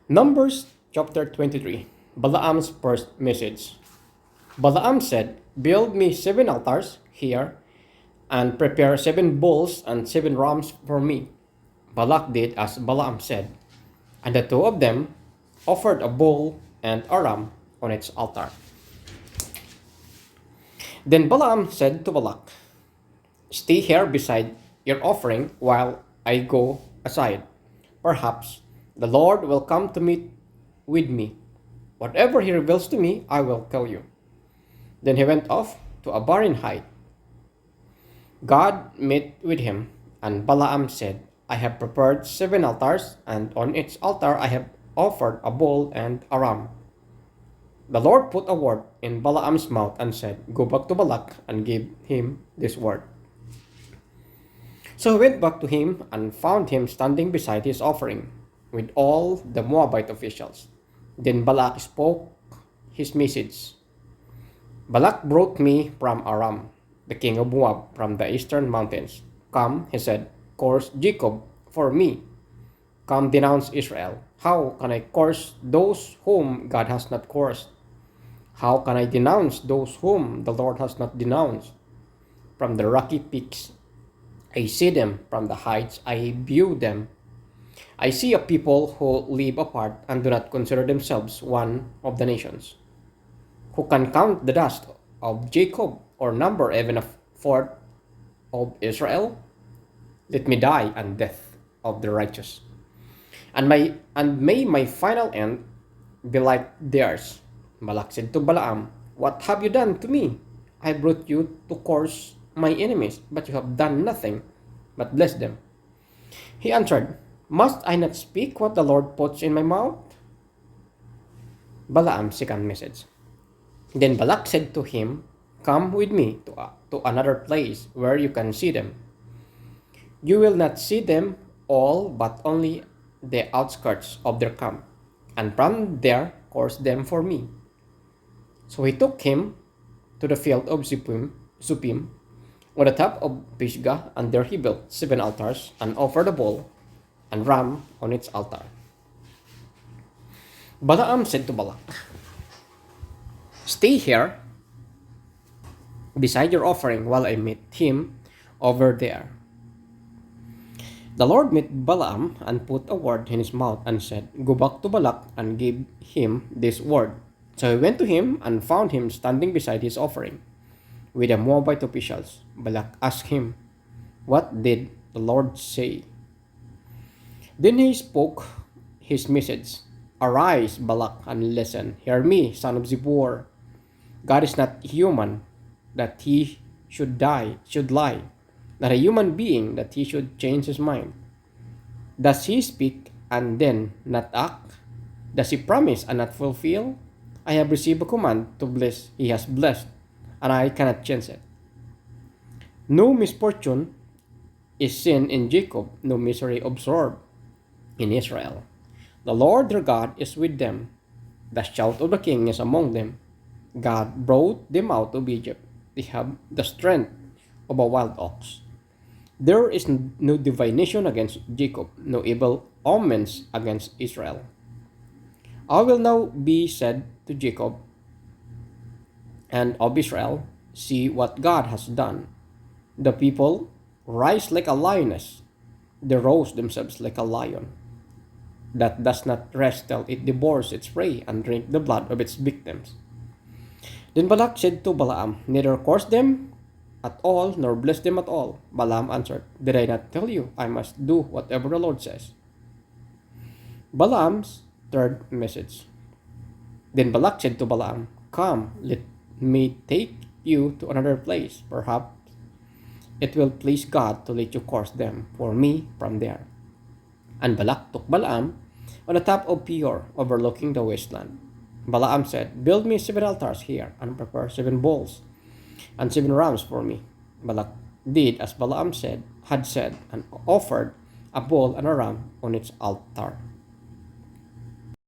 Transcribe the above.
Numbers chapter 23. Balaam's first message. Balaam said, "Build me 7 altars here and prepare 7 bulls and 7 rams for me." Balak did as Balaam said, and the two of them offered a bull and a ram on its altar. Then Balaam said to Balak, "Stay here beside your offering while I go aside. Perhaps the Lord will come to meet with me. Whatever he reveals to me, I will tell you." Then he went off to a barren height. God met with him, and Balaam said, "I have prepared 7 altars, and on each altar I have offered a bull and a ram." The Lord put a word in Balaam's mouth and said, "Go back to Balak and give him this word." So he went back to him and found him standing beside his offering with all the Moabite officials. Then Balak spoke his message. "Balak brought me from Aram, the king of Moab, from the eastern mountains. Come," he said, "curse Jacob for me. Come, denounce Israel. How can I curse those whom God has not cursed? How can I denounce those whom the Lord has not denounced? From the rocky peaks I see them, from the heights I view them. I see a people who live apart and do not consider themselves one of the nations. Who can count the dust of Jacob or number even a fourth of Israel? Let me die and death of the righteous, and may my final end be like theirs." Balak said to Balaam, "What have you done to me? I brought you to curse my enemies, but you have done nothing but bless them." He answered, "Must I not speak what the Lord puts in my mouth?" Balaam's second message. Then Balak said to him, "Come with me to another place where you can see them. You will not see them all, but only the outskirts of their camp, and from there curse them for me." So he took him to the field of Zupim on the top of Pisgah, and there he built 7 altars and offered a bull and ram on its altar. Balaam said to Balak, "Stay here beside your offering while I meet him over there." The Lord met Balaam and put a word in his mouth and said, "Go back to Balak and give him this word." So he went to him and found him standing beside his offering with the Moabite officials. Balak asked him, "What did the Lord say?" Then he spoke his message. "Arise, Balak, and listen. Hear me, son of Zippor. God is not human that he should lie, not a human being that he should change his mind. Does he speak and then not act? Does he promise and not fulfill? I have received a command to bless, he has blessed, and I cannot change it. No misfortune is seen in Jacob, no misery observed in Israel. The Lord their God is with them. The shout of the king is among them. God brought them out of Egypt. They have the strength of a wild ox. There is no divination against Jacob, no evil omens against Israel. I will now be said to Jacob and of Israel, see what God has done. The people rise like a lioness, they rouse themselves like a lion that does not rest till it devours its prey and drink the blood of its victims." Then Balak said to Balaam, "Neither curse them at all, nor bless them at all." Balaam answered, "Did I not tell you I must do whatever the Lord says?" Balaam's third message. Then Balak said to Balaam, "Come, let me take you to another place. Perhaps it will please God to let you curse them for me from there." And Balak took Balaam on the top of Peor, overlooking the wasteland. Balaam said, "Build me 7 altars here and prepare 7 bulls and 7 rams for me." Balak did as Balaam had said, and offered a bull and a ram on its altar.